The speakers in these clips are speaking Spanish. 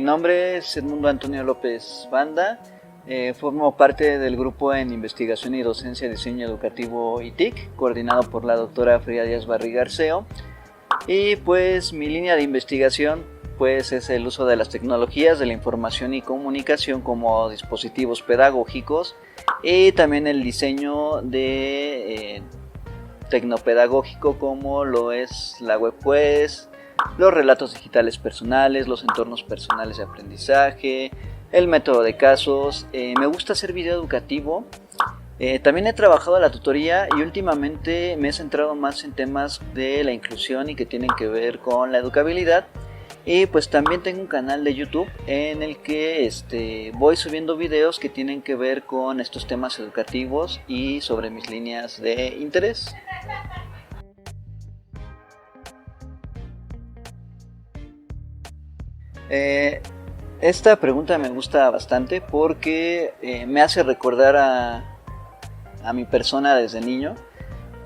nombre es Edmundo Antonio López Banda, formo parte del grupo en Investigación y Docencia Diseño Educativo ITIC, coordinado por la doctora Frida Díaz Barriga-Arceo, y pues mi línea de investigación pues es el uso de las tecnologías de la información y comunicación como dispositivos pedagógicos y también el diseño de tecnopedagógico como lo es la webquest, los relatos digitales personales, los entornos personales de aprendizaje, el método de casos. Me gusta hacer video educativo. También he trabajado la tutoría y últimamente me he centrado más en temas de la inclusión y que tienen que ver con la educabilidad. Y pues también tengo un canal de YouTube en el que voy subiendo videos que tienen que ver con estos temas educativos y sobre mis líneas de interés. Esta pregunta me gusta bastante porque me hace recordar a mi persona desde niño,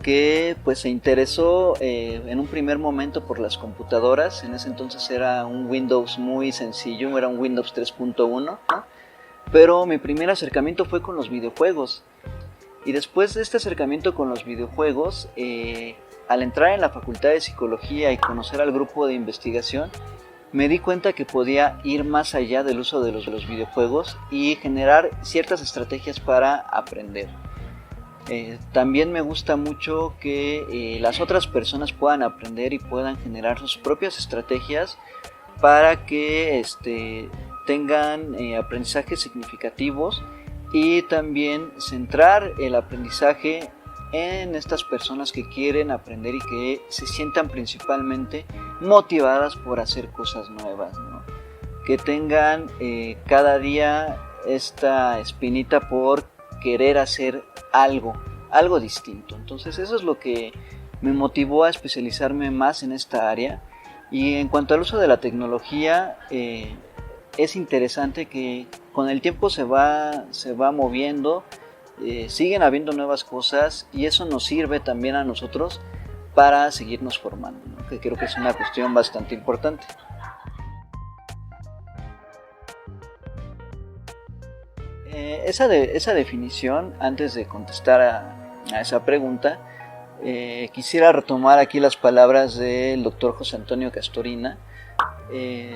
que pues se interesó en un primer momento por las computadoras. En ese entonces era un Windows muy sencillo, era un Windows 3.1, ¿no? Pero mi primer acercamiento fue con los videojuegos. Y después de este acercamiento con los videojuegos, al entrar en la Facultad de Psicología y conocer al grupo de investigación, me di cuenta que podía ir más allá del uso de los videojuegos y generar ciertas estrategias para aprender. También me gusta mucho que las otras personas puedan aprender y puedan generar sus propias estrategias para que tengan aprendizajes significativos, y también centrar el aprendizaje en estas personas que quieren aprender y que se sientan principalmente motivadas por hacer cosas nuevas, ¿no? Que tengan cada día esta espinita por querer hacer algo distinto. Entonces eso es lo que me motivó a especializarme más en esta área. Y en cuanto al uso de la tecnología, es interesante que con el tiempo se va moviendo, siguen habiendo nuevas cosas y eso nos sirve también a nosotros para seguirnos formando, ¿no? Que creo que es una cuestión bastante importante. Esa definición, antes de contestar a esa pregunta, quisiera retomar aquí las palabras del doctor José Antonio Castorina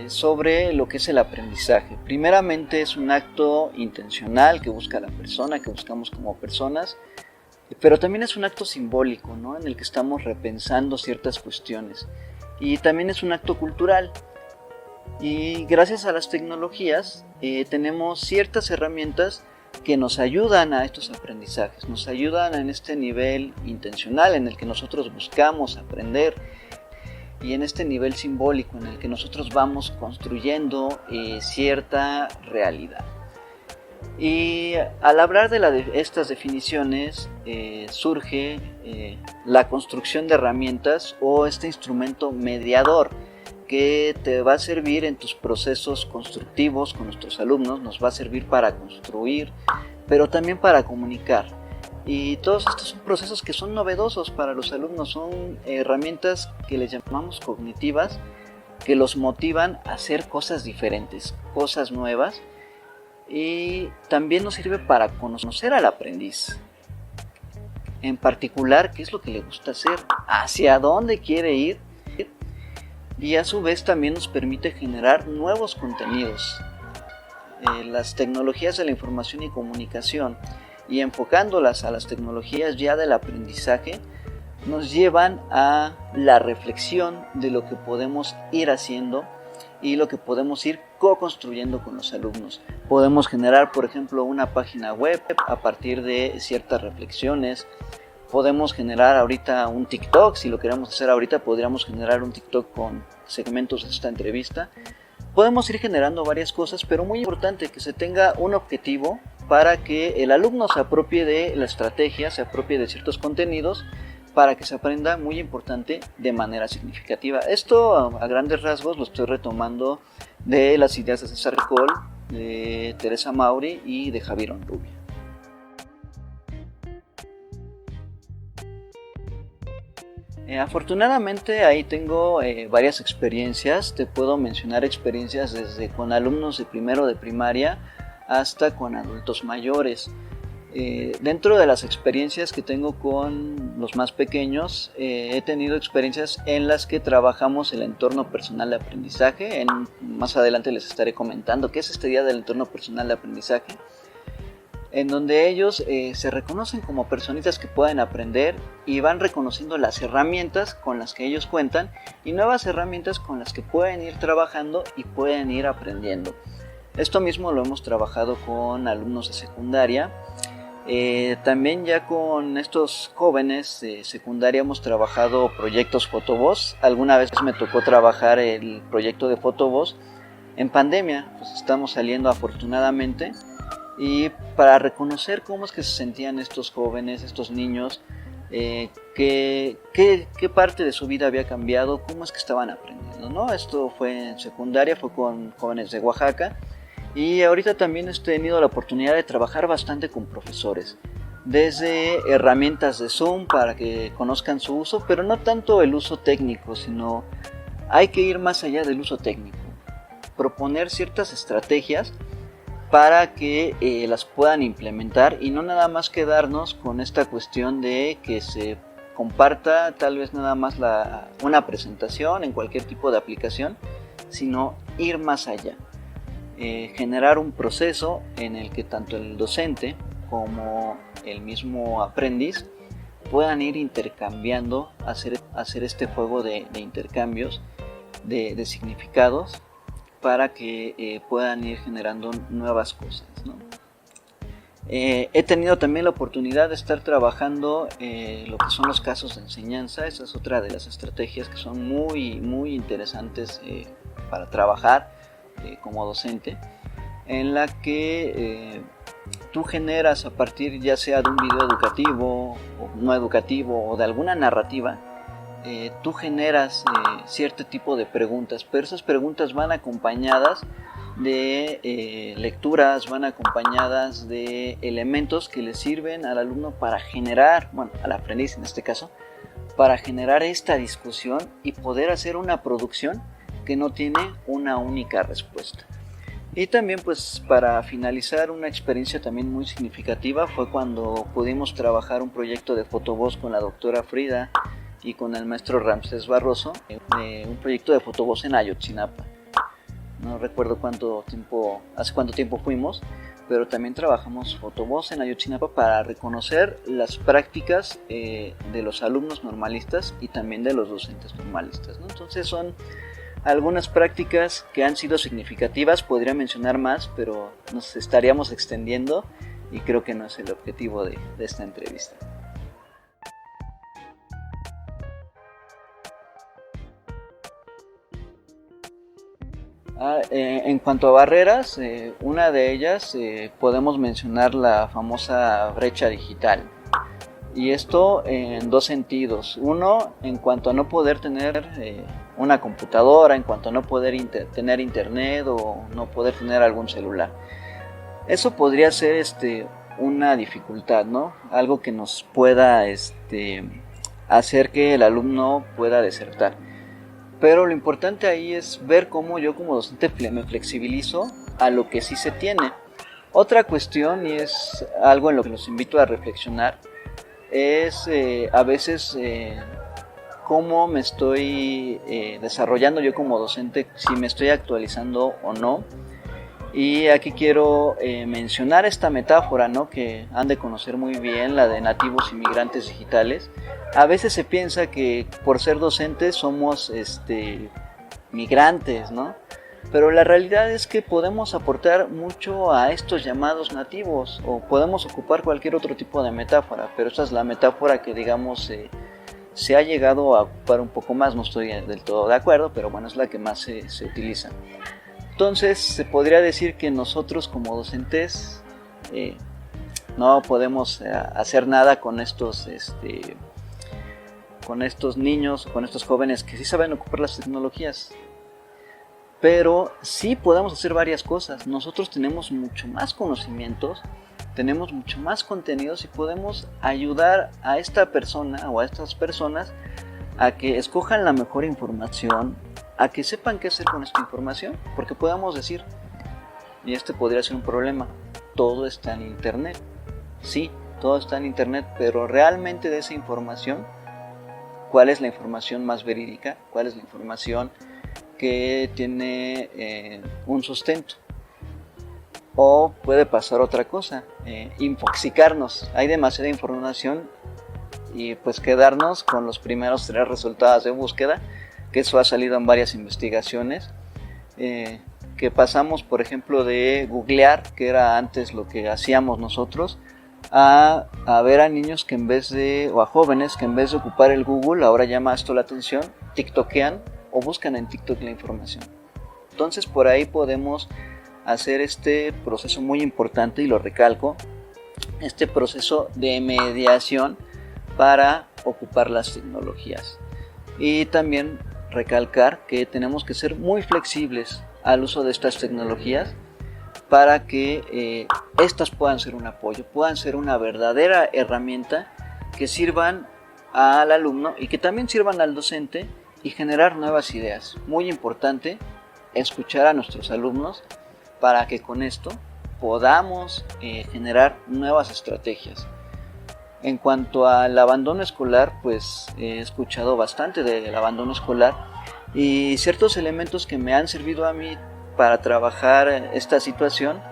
sobre lo que es el aprendizaje. Primeramente es un acto intencional que busca la persona, que buscamos como personas, pero también es un acto simbólico, ¿no? En el que estamos repensando ciertas cuestiones, y también es un acto cultural. Y gracias a las tecnologías tenemos ciertas herramientas que nos ayudan a estos aprendizajes, nos ayudan en este nivel intencional en el que nosotros buscamos aprender, y en este nivel simbólico en el que nosotros vamos construyendo cierta realidad. Y al hablar de estas definiciones surge la construcción de herramientas o este instrumento mediador que te va a servir en tus procesos constructivos con nuestros alumnos, nos va a servir para construir, pero también para comunicar. Y todos estos son procesos que son novedosos para los alumnos, son herramientas que les llamamos cognitivas, que los motivan a hacer cosas diferentes, cosas nuevas, y también nos sirve para conocer al aprendiz. En particular, qué es lo que le gusta hacer, hacia dónde quiere ir, y a su vez también nos permite generar nuevos contenidos. Las tecnologías de la información y comunicación, y enfocándolas a las tecnologías ya del aprendizaje, nos llevan a la reflexión de lo que podemos ir haciendo y lo que podemos ir co-construyendo con los alumnos. Podemos generar, por ejemplo, una página web a partir de ciertas reflexiones. Podemos generar ahorita un TikTok, si lo queremos hacer ahorita podríamos generar un TikTok con segmentos de esta entrevista. Podemos ir generando varias cosas, pero muy importante que se tenga un objetivo para que el alumno se apropie de la estrategia, se apropie de ciertos contenidos, para que se aprenda, muy importante, de manera significativa. Esto a grandes rasgos lo estoy retomando de las ideas de César Ricoll, de Teresa Mauri y de Javier Onrubia. Afortunadamente ahí tengo varias experiencias. Te puedo mencionar experiencias desde con alumnos de primero de primaria hasta con adultos mayores. Dentro de las experiencias que tengo con los más pequeños, he tenido experiencias en las que trabajamos el entorno personal de aprendizaje. Más adelante les estaré comentando qué es este día del entorno personal de aprendizaje, en donde ellos se reconocen como personitas que pueden aprender y van reconociendo las herramientas con las que ellos cuentan y nuevas herramientas con las que pueden ir trabajando y pueden ir aprendiendo. Esto mismo lo hemos trabajado con alumnos de secundaria. También ya con estos jóvenes de secundaria hemos trabajado proyectos Fotovoz. Alguna vez me tocó trabajar el proyecto de Fotovoz en pandemia, pues estamos saliendo afortunadamente, y para reconocer cómo es que se sentían estos jóvenes, estos niños, qué parte de su vida había cambiado, cómo es que estaban aprendiendo, ¿no? Esto fue en secundaria, fue con jóvenes de Oaxaca. Y ahorita también he tenido la oportunidad de trabajar bastante con profesores, desde herramientas de Zoom para que conozcan su uso, pero no tanto el uso técnico, sino hay que ir más allá del uso técnico, proponer ciertas estrategias para que las puedan implementar y no nada más quedarnos con esta cuestión de que se comparta tal vez nada más una presentación en cualquier tipo de aplicación, sino ir más allá. Generar un proceso en el que tanto el docente como el mismo aprendiz puedan ir intercambiando, hacer este juego de intercambios de significados para que puedan ir generando nuevas cosas, ¿no? He tenido también la oportunidad de estar trabajando lo que son los casos de enseñanza. Esa es otra de las estrategias que son muy, muy interesantes para trabajar como docente, en la que tú generas a partir ya sea de un video educativo o no educativo o de alguna narrativa, tú generas cierto tipo de preguntas, pero esas preguntas van acompañadas de lecturas, van acompañadas de elementos que le sirven al alumno para generar, bueno, al aprendiz en este caso, para generar esta discusión y poder hacer una producción que no tiene una única respuesta. Y también, pues, para finalizar, una experiencia también muy significativa fue cuando pudimos trabajar un proyecto de Fotovoz con la doctora Frida y con el maestro Ramsés Barroso, un proyecto de Fotovoz en Ayotzinapa. No recuerdo hace cuánto tiempo fuimos, pero también trabajamos Fotovoz en Ayotzinapa para reconocer las prácticas de los alumnos normalistas y también de los docentes normalistas, ¿no? Entonces son algunas prácticas que han sido significativas. Podría mencionar más, pero nos estaríamos extendiendo y creo que no es el objetivo de esta entrevista. En cuanto a barreras, una de ellas podemos mencionar la famosa brecha digital. Y esto en dos sentidos. Uno, en cuanto a no poder tener una computadora, en cuanto a no poder tener internet o no poder tener algún celular. Eso podría ser una dificultad, ¿no? Algo que nos pueda hacer que el alumno pueda desertar. Pero lo importante ahí es ver cómo yo como docente me flexibilizo a lo que sí se tiene. Otra cuestión, y es algo en lo que los invito a reflexionar, es a veces cómo me estoy desarrollando yo como docente, si me estoy actualizando o no. Y aquí quiero mencionar esta metáfora, ¿no?, que han de conocer muy bien, la de nativos inmigrantes digitales. A veces se piensa que por ser docentes somos migrantes, ¿no? Pero la realidad es que podemos aportar mucho a estos llamados nativos, o podemos ocupar cualquier otro tipo de metáfora, pero esta es la metáfora que, digamos, se ha llegado a ocupar un poco más. No estoy del todo de acuerdo, pero bueno, es la que más se utiliza. Entonces se podría decir que nosotros como docentes no podemos hacer nada con estos niños, con estos jóvenes que sí saben ocupar las tecnologías. Pero sí podemos hacer varias cosas. Nosotros tenemos mucho más conocimientos, tenemos mucho más contenidos y podemos ayudar a esta persona o a estas personas a que escojan la mejor información, a que sepan qué hacer con esta información, porque podamos decir, y este podría ser un problema, todo está en internet. Sí, todo está en internet, pero realmente de esa información, ¿cuál es la información más verídica? ¿Cuál es la información que tiene un sustento? O puede pasar otra cosa, infoxicarnos. Hay demasiada información y pues quedarnos con los primeros 3 resultados de búsqueda, que eso ha salido en varias investigaciones, que pasamos, por ejemplo, de googlear, que era antes lo que hacíamos nosotros, a ver a niños que o a jóvenes que en vez de ocupar el Google, ahora llama esto la atención, tiktokean o buscan en TikTok la información. Entonces por ahí podemos hacer este proceso muy importante, y lo recalco, este proceso de mediación para ocupar las tecnologías. Y también recalcar que tenemos que ser muy flexibles al uso de estas tecnologías para que estas puedan ser un apoyo, puedan ser una verdadera herramienta que sirvan al alumno y que también sirvan al docente y generar nuevas ideas. Muy importante escuchar a nuestros alumnos para que con esto podamos generar nuevas estrategias. En cuanto al abandono escolar, pues he escuchado bastante del abandono escolar y ciertos elementos que me han servido a mí para trabajar esta situación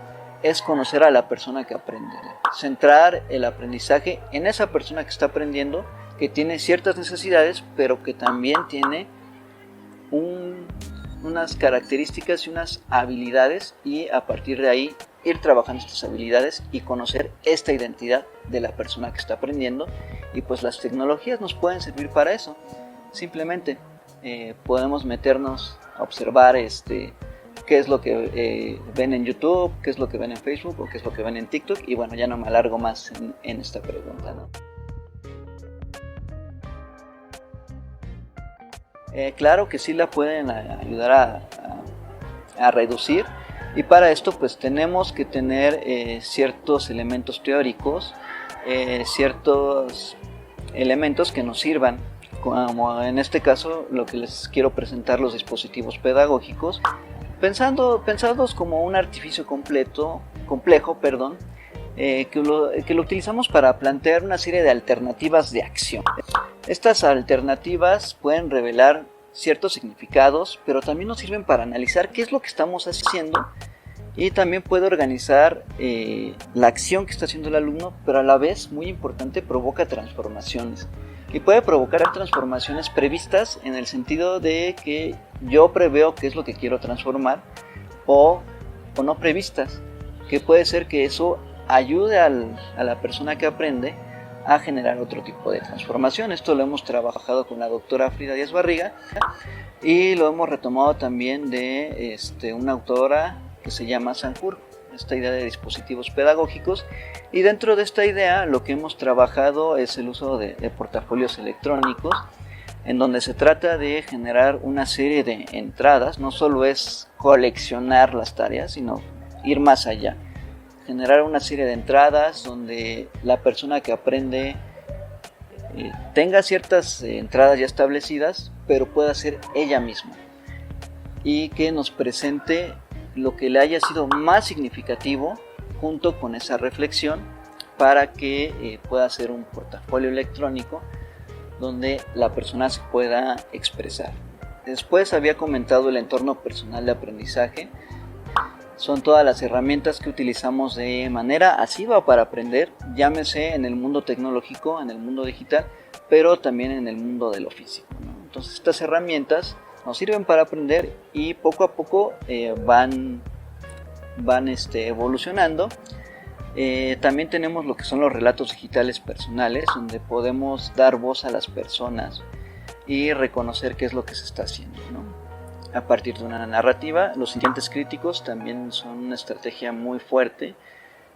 es conocer a la persona que aprende, centrar el aprendizaje en esa persona que está aprendiendo, que tiene ciertas necesidades, pero que también tiene unas características y unas habilidades, y a partir de ahí ir trabajando estas habilidades y conocer esta identidad de la persona que está aprendiendo. Y pues las tecnologías nos pueden servir para eso. Simplemente podemos meternos a observar qué es lo que ven en YouTube, qué es lo que ven en Facebook o qué es lo que ven en TikTok. Y bueno, ya no me alargo más en esta pregunta, ¿no? Claro que sí la pueden ayudar a reducir, y para esto pues tenemos que tener ciertos elementos teóricos, ciertos elementos que nos sirvan, como en este caso lo que les quiero presentar, los dispositivos pedagógicos, pensados como un artificio complejo, que lo utilizamos para plantear una serie de alternativas de acción. Estas alternativas pueden revelar ciertos significados, pero también nos sirven para analizar qué es lo que estamos haciendo, y también puede organizar la acción que está haciendo el alumno, pero a la vez, muy importante, provoca transformaciones. Y puede provocar transformaciones previstas, en el sentido de que yo preveo qué es lo que quiero transformar, o no previstas, que puede ser que eso ayude a la persona que aprende a generar otro tipo de transformación. Esto lo hemos trabajado con la doctora Frida Díaz Barriga, y lo hemos retomado también de una autora que se llama Sanjur, esta idea de dispositivos pedagógicos. Y dentro de esta idea lo que hemos trabajado es el uso de portafolios electrónicos, en donde se trata de generar una serie de entradas. No solo es coleccionar las tareas, sino ir más allá, generar una serie de entradas donde la persona que aprende tenga ciertas entradas ya establecidas, pero pueda ser ella misma, y que nos presente lo que le haya sido más significativo junto con esa reflexión, para que pueda ser un portafolio electrónico donde la persona se pueda expresar. Después había comentado el entorno personal de aprendizaje. Son todas las herramientas que utilizamos de manera asiva para aprender, llámese en el mundo tecnológico, en el mundo digital, pero también en el mundo de lo físico, ¿no? Entonces estas herramientas nos sirven para aprender, y poco a poco van evolucionando. También tenemos lo que son los relatos digitales personales, donde podemos dar voz a las personas y reconocer qué es lo que se está haciendo, ¿no? A partir de una narrativa. Los incidentes críticos también son una estrategia muy fuerte,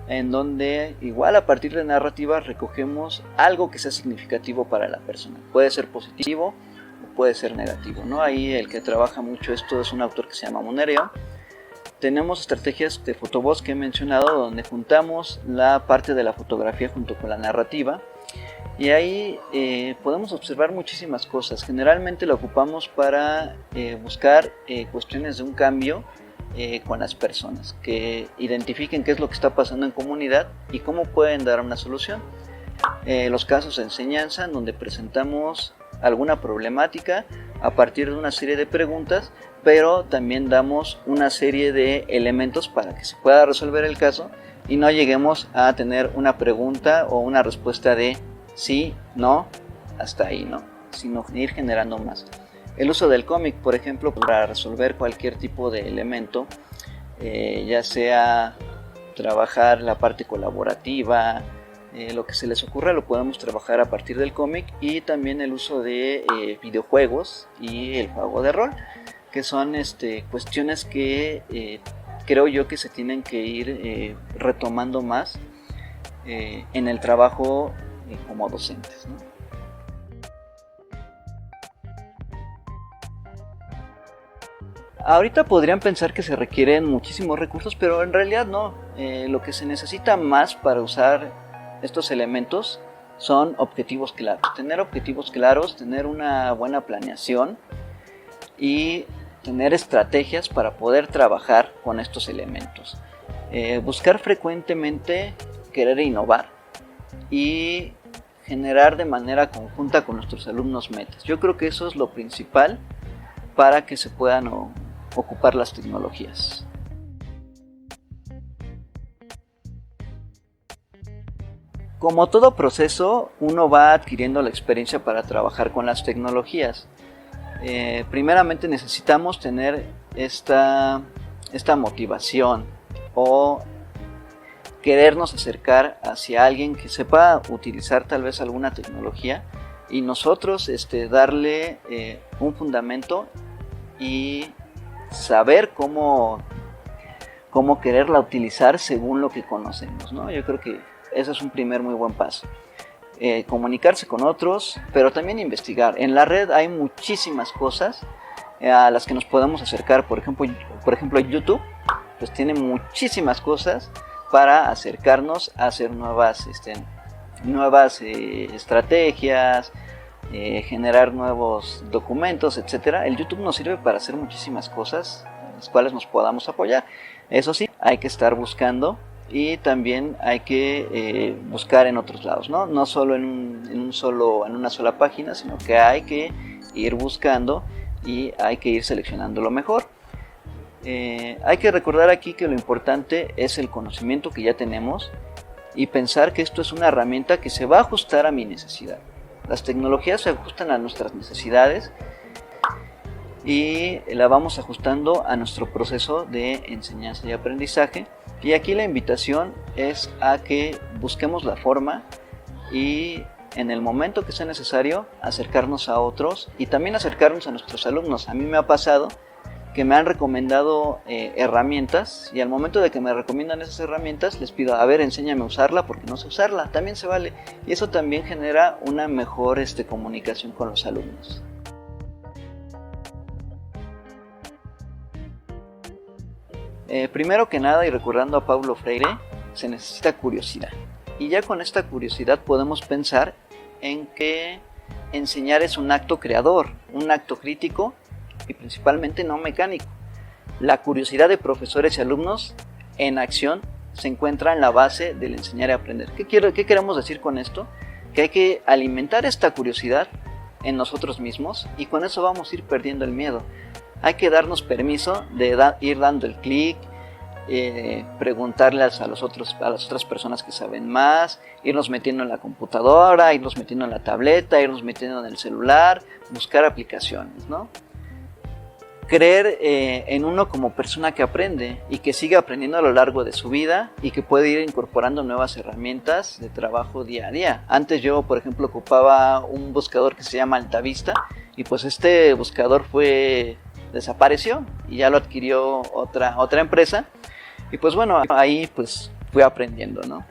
en donde igual a partir de narrativas recogemos algo que sea significativo para la persona. Puede ser positivo o puede ser negativo, ¿no? Ahí el que trabaja mucho esto es un autor que se llama Monereo. Tenemos estrategias de fotovoz que he mencionado, donde juntamos la parte de la fotografía junto con la narrativa, Y ahí podemos observar muchísimas cosas. Generalmente lo ocupamos para buscar cuestiones de un cambio con las personas, que identifiquen qué es lo que está pasando en comunidad y cómo pueden dar una solución. Los casos de enseñanza, en donde presentamos alguna problemática a partir de una serie de preguntas, pero también damos una serie de elementos para que se pueda resolver el caso y no lleguemos a tener una pregunta o una respuesta de sí, no, hasta ahí, ¿no? Sino ir generando más. El uso del cómic, por ejemplo, para resolver cualquier tipo de elemento, ya sea trabajar la parte colaborativa, lo que se les ocurra lo podemos trabajar a partir del cómic, y también el uso de videojuegos y el juego de rol, que son cuestiones que creo yo que se tienen que ir retomando más en el trabajo como docentes, ¿no? Ahorita podrían pensar que se requieren muchísimos recursos, pero en realidad no. Lo que se necesita más para usar estos elementos son objetivos claros. Tener objetivos claros, tener una buena planeación y tener estrategias para poder trabajar con estos elementos. Buscar frecuentemente querer innovar y generar de manera conjunta con nuestros alumnos metas. Yo creo que eso es lo principal para que se puedan ocupar las tecnologías. Como todo proceso, uno va adquiriendo la experiencia para trabajar con las tecnologías. Primeramente necesitamos tener esta motivación o querernos acercar hacia alguien que sepa utilizar tal vez alguna tecnología y nosotros darle un fundamento y saber cómo quererla utilizar según lo que conocemos, ¿no? Yo creo que ese es un primer muy buen paso. Comunicarse con otros, pero también investigar. En la red hay muchísimas cosas a las que nos podemos acercar. Por ejemplo YouTube pues tiene muchísimas cosas para acercarnos a hacer nuevas estrategias, generar nuevos documentos, etcétera. El YouTube nos sirve para hacer muchísimas cosas en las cuales nos podamos apoyar. Eso sí, hay que estar buscando y también hay que buscar en otros lados, no solo en una sola página, sino que hay que ir buscando y hay que ir seleccionando lo mejor. Hay que recordar aquí que lo importante es el conocimiento que ya tenemos y pensar que esto es una herramienta que se va a ajustar a mi necesidad. Las tecnologías se ajustan a nuestras necesidades y la vamos ajustando a nuestro proceso de enseñanza y aprendizaje. Y aquí la invitación es a que busquemos la forma y en el momento que sea necesario acercarnos a otros y también acercarnos a nuestros alumnos. A mí me ha pasado que me han recomendado herramientas y al momento de que me recomiendan esas herramientas les pido, a ver, enséñame a usarla porque no sé usarla, también se vale, y eso también genera una mejor comunicación con los alumnos. Primero que nada, y recordando a Paulo Freire, se necesita curiosidad, y ya con esta curiosidad podemos pensar en que enseñar es un acto creador, un acto crítico y principalmente no mecánico. La curiosidad de profesores y alumnos en acción se encuentra en la base del enseñar y aprender. ¿Qué queremos decir con esto? Que hay que alimentar esta curiosidad en nosotros mismos y con eso vamos a ir perdiendo el miedo. Hay que darnos permiso de ir dando el clic, preguntarles a las otras personas que saben más, irnos metiendo en la computadora, irnos metiendo en la tableta, irnos metiendo en el celular, buscar aplicaciones, ¿no? Creer en uno como persona que aprende y que sigue aprendiendo a lo largo de su vida y que puede ir incorporando nuevas herramientas de trabajo día a día. Antes yo, por ejemplo, ocupaba un buscador que se llama Altavista y pues este buscador desapareció y ya lo adquirió otra empresa y pues bueno, ahí pues fui aprendiendo, ¿no?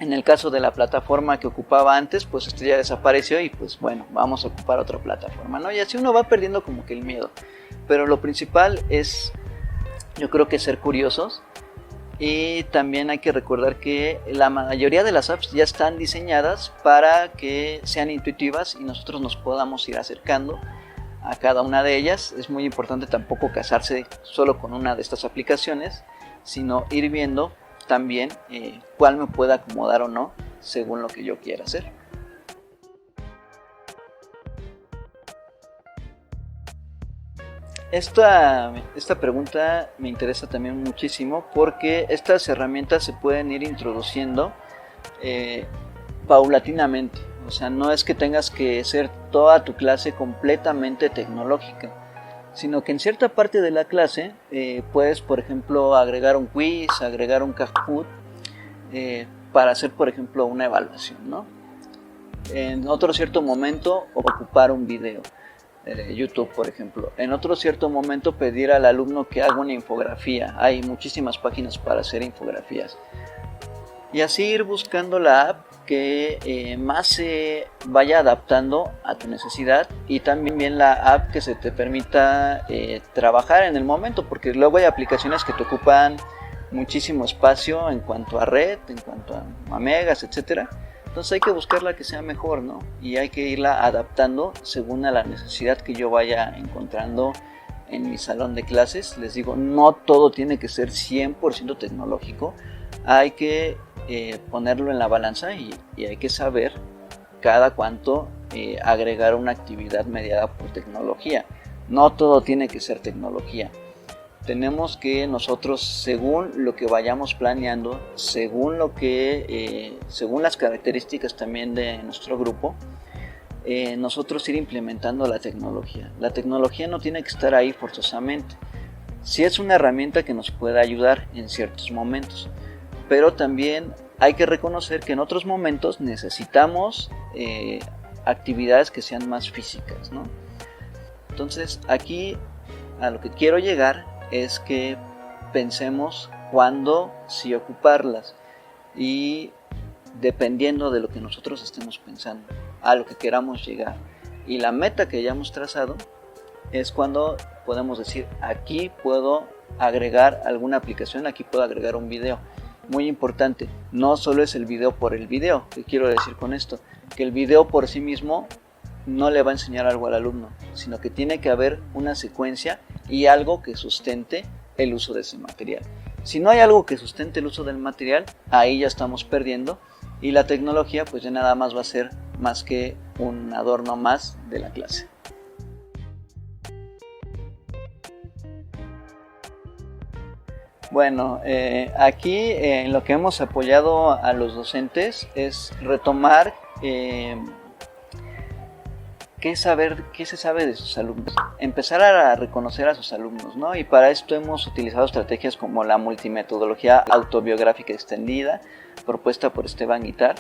En el caso de la plataforma que ocupaba antes, pues esto ya desapareció y pues bueno, vamos a ocupar otra plataforma, ¿no? Y así uno va perdiendo como que el miedo. Pero lo principal es, yo creo que ser curiosos Y también hay que recordar que la mayoría de las apps ya están diseñadas para que sean intuitivas y nosotros nos podamos ir acercando a cada una de ellas. Es muy importante tampoco casarse solo con una de estas aplicaciones, sino ir viendo también cuál me puede acomodar o no según lo que yo quiera hacer. Esta pregunta me interesa también muchísimo porque estas herramientas se pueden ir introduciendo paulatinamente. O sea, no es que tengas que ser toda tu clase completamente tecnológica, sino que en cierta parte de la clase puedes, por ejemplo, agregar un quiz, agregar un Kahoot para hacer, por ejemplo, una evaluación, ¿no? En otro cierto momento ocupar un video. YouTube, por ejemplo. En otro cierto momento pedir al alumno que haga una infografía. Hay muchísimas páginas para hacer infografías. Y así ir buscando la app que más se vaya adaptando a tu necesidad, y también la app que se te permita trabajar en el momento, porque luego hay aplicaciones que te ocupan muchísimo espacio en cuanto a red, en cuanto a megas, etcétera. Entonces hay que buscar la que sea mejor, ¿no? Y hay que irla adaptando según a la necesidad que yo vaya encontrando en mi salón de clases. Les digo, no todo tiene que ser 100% tecnológico. Hay que ponerlo en la balanza y hay que saber cada cuánto agregar una actividad mediada por tecnología. No todo tiene que ser tecnología. Tenemos que nosotros, según lo que vayamos planeando, según las características también de nuestro grupo, nosotros ir implementando la tecnología. La tecnología no tiene que estar ahí forzosamente. Sí es una herramienta que nos puede ayudar en ciertos momentos, pero también hay que reconocer que en otros momentos necesitamos actividades que sean más físicas, ¿no? Entonces aquí a lo que quiero llegar es que pensemos cuándo sí ocuparlas, y dependiendo de lo que nosotros estemos pensando, a lo que queramos llegar y la meta que hayamos trazado, es cuando podemos decir, aquí puedo agregar alguna aplicación, aquí puedo agregar un video. Muy importante, no solo es el video por el video. ¿Qué quiero decir con esto? Que el video por sí mismo no le va a enseñar algo al alumno, sino que tiene que haber una secuencia y algo que sustente el uso de ese material. Si no hay algo que sustente el uso del material, ahí ya estamos perdiendo, y la tecnología pues ya nada más va a ser más que un adorno más de la clase. Bueno, aquí en lo que hemos apoyado a los docentes es retomar qué se sabe de sus alumnos, empezar a reconocer a sus alumnos, ¿no? Y para esto hemos utilizado estrategias como la multimetodología autobiográfica extendida, propuesta por Esteban Guitar,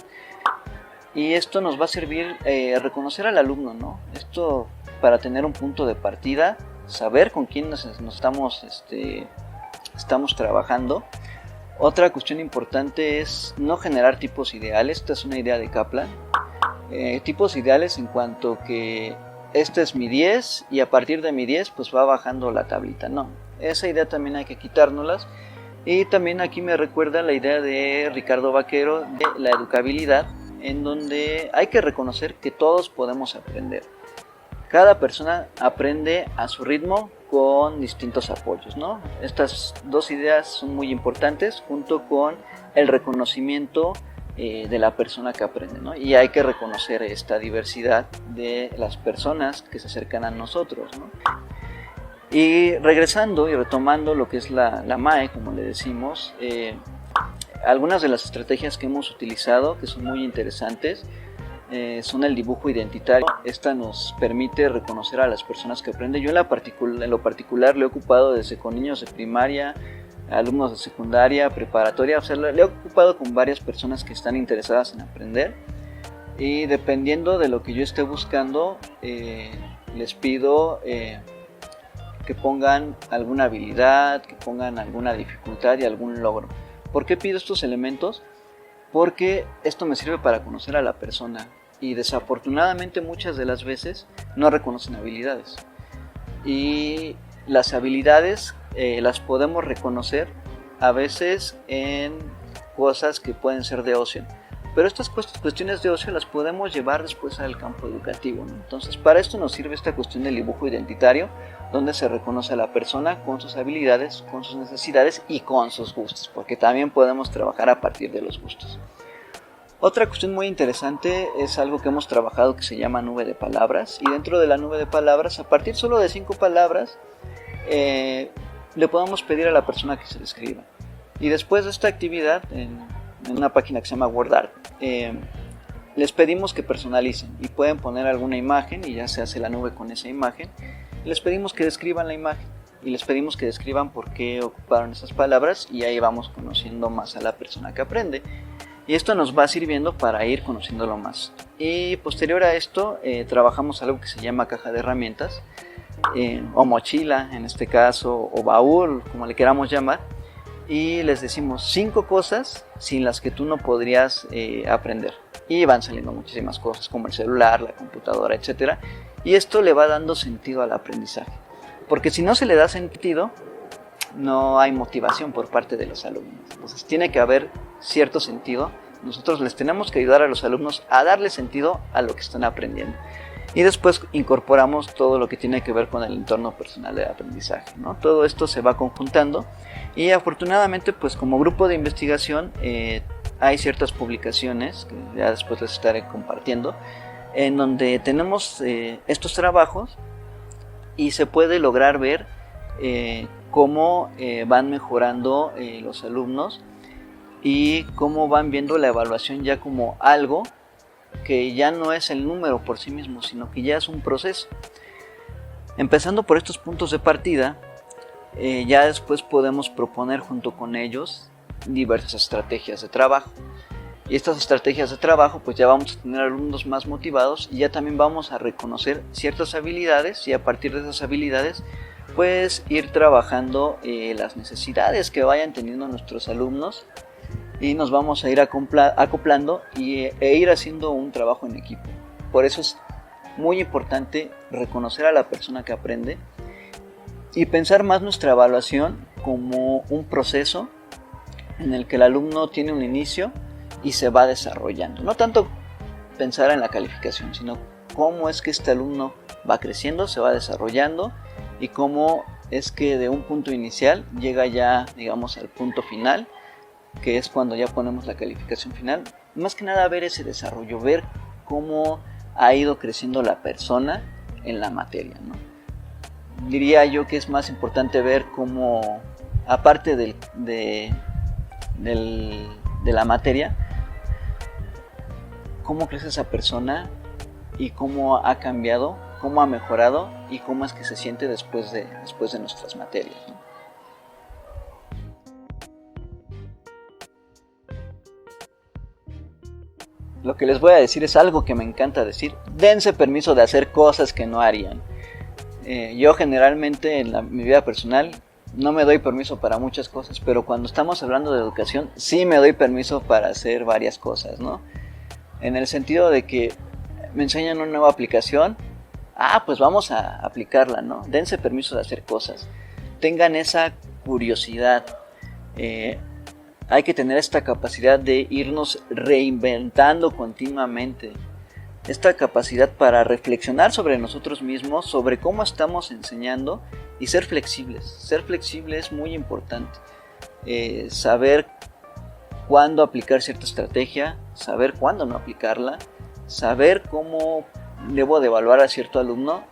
y esto nos va a servir a reconocer al alumno, ¿no? Esto para tener un punto de partida, saber con quién nos estamos trabajando. Otra cuestión importante es no generar tipos ideales. Esta es una idea de Kaplan. Tipos ideales en cuanto que este es mi 10 y a partir de mi 10 pues va bajando la tablita. No, esa idea también hay que quitárnoslas. Y también aquí me recuerda la idea de Ricardo Vaquero de la educabilidad, en donde hay que reconocer que todos podemos aprender. Cada persona aprende a su ritmo con distintos apoyos, ¿no? Estas dos ideas son muy importantes, junto con el reconocimiento de la persona que aprende, ¿no? Y hay que reconocer esta diversidad de las personas que se acercan a nosotros, ¿no? Y regresando y retomando lo que es la MAE, como le decimos, algunas de las estrategias que hemos utilizado, que son muy interesantes, son el dibujo identitario. Esta nos permite reconocer a las personas que aprenden. Yo en lo particular lo he ocupado desde con niños de primaria, alumnos de secundaria, preparatoria, o sea, lo he ocupado con varias personas que están interesadas en aprender, y dependiendo de lo que yo esté buscando, les pido que pongan alguna habilidad, que pongan alguna dificultad y algún logro. ¿Por qué pido estos elementos? Porque esto me sirve para conocer a la persona, y desafortunadamente muchas de las veces no reconocen habilidades, y las habilidades las podemos reconocer a veces en cosas que pueden ser de ocio, pero estas cuestiones de ocio las podemos llevar después al campo educativo, ¿no? Entonces, para esto nos sirve esta cuestión del dibujo identitario, donde se reconoce a la persona con sus habilidades, con sus necesidades y con sus gustos, porque también podemos trabajar a partir de los gustos. Otra cuestión muy interesante es algo que hemos trabajado que se llama nube de palabras, y dentro de la nube de palabras, a partir solo de 5 palabras, le podemos pedir a la persona que se describa. Y después de esta actividad, en una página que se llama WordArt, les pedimos que personalicen y pueden poner alguna imagen y ya se hace la nube con esa imagen. Les pedimos que describan la imagen y les pedimos que describan por qué ocuparon esas palabras, y ahí vamos conociendo más a la persona que aprende. Y esto nos va sirviendo para ir conociéndolo más. Y posterior a esto, trabajamos algo que se llama caja de herramientas, o mochila en este caso, o baúl, como le queramos llamar. Y les decimos 5 cosas sin las que tú no podrías aprender. Y van saliendo muchísimas cosas, como el celular, la computadora, etc. Y esto le va dando sentido al aprendizaje. Porque si no se le da sentido, no hay motivación por parte de los alumnos. Entonces tiene que haber cierto sentido. Nosotros les tenemos que ayudar a los alumnos a darle sentido a lo que están aprendiendo. Y después incorporamos todo lo que tiene que ver con el entorno personal de aprendizaje, ¿no? Todo esto se va conjuntando, y afortunadamente, pues como grupo de investigación, hay ciertas publicaciones que ya después les estaré compartiendo, en donde tenemos estos trabajos y se puede lograr ver cómo van mejorando los alumnos y cómo van viendo la evaluación ya como algo que ya no es el número por sí mismo, sino que ya es un proceso. Empezando por estos puntos de partida, ya después podemos proponer junto con ellos diversas estrategias de trabajo. Y estas estrategias de trabajo, pues ya vamos a tener alumnos más motivados, y ya también vamos a reconocer ciertas habilidades, y a partir de esas habilidades pues ir trabajando las necesidades que vayan teniendo nuestros alumnos, y nos vamos a ir acoplando e ir haciendo un trabajo en equipo. Por eso es muy importante reconocer a la persona que aprende y pensar más nuestra evaluación como un proceso en el que el alumno tiene un inicio y se va desarrollando. No tanto pensar en la calificación, sino cómo es que este alumno va creciendo, se va desarrollando, y cómo es que de un punto inicial llega ya, digamos, al punto final, que es cuando ya ponemos la calificación final. Más que nada ver ese desarrollo, ver cómo ha ido creciendo la persona en la materia, ¿no? Diría yo que es más importante ver cómo, aparte de la materia, cómo crece esa persona y cómo ha cambiado, cómo ha mejorado y cómo es que se siente después de nuestras materias, ¿no? Lo que les voy a decir es algo que me encanta decir: dense permiso de hacer cosas que no harían. Yo generalmente en mi vida personal no me doy permiso para muchas cosas, pero cuando estamos hablando de educación sí me doy permiso para hacer varias cosas, ¿no? En el sentido de que me enseñan una nueva aplicación, pues vamos a aplicarla, ¿no? Dense permiso de hacer cosas, tengan esa curiosidad. Hay que tener esta capacidad de irnos reinventando continuamente, esta capacidad para reflexionar sobre nosotros mismos, sobre cómo estamos enseñando, y ser flexibles. Ser flexible es muy importante. Saber cuándo aplicar cierta estrategia, saber cuándo no aplicarla, saber cómo debo de evaluar a cierto alumno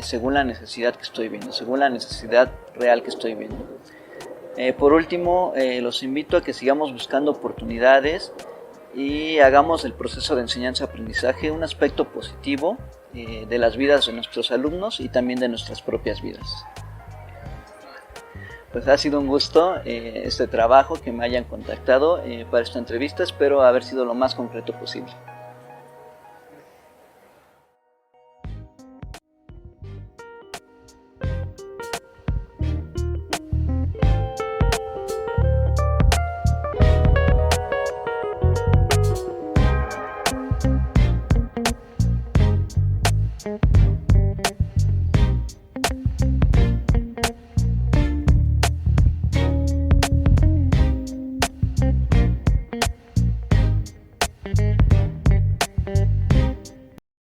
según la necesidad que estoy viendo, según la necesidad real que estoy viendo. Por último, los invito a que sigamos buscando oportunidades y hagamos del proceso de enseñanza-aprendizaje un aspecto positivo de las vidas de nuestros alumnos y también de nuestras propias vidas. Pues ha sido un gusto este trabajo, que me hayan contactado para esta entrevista. Espero haber sido lo más concreto posible.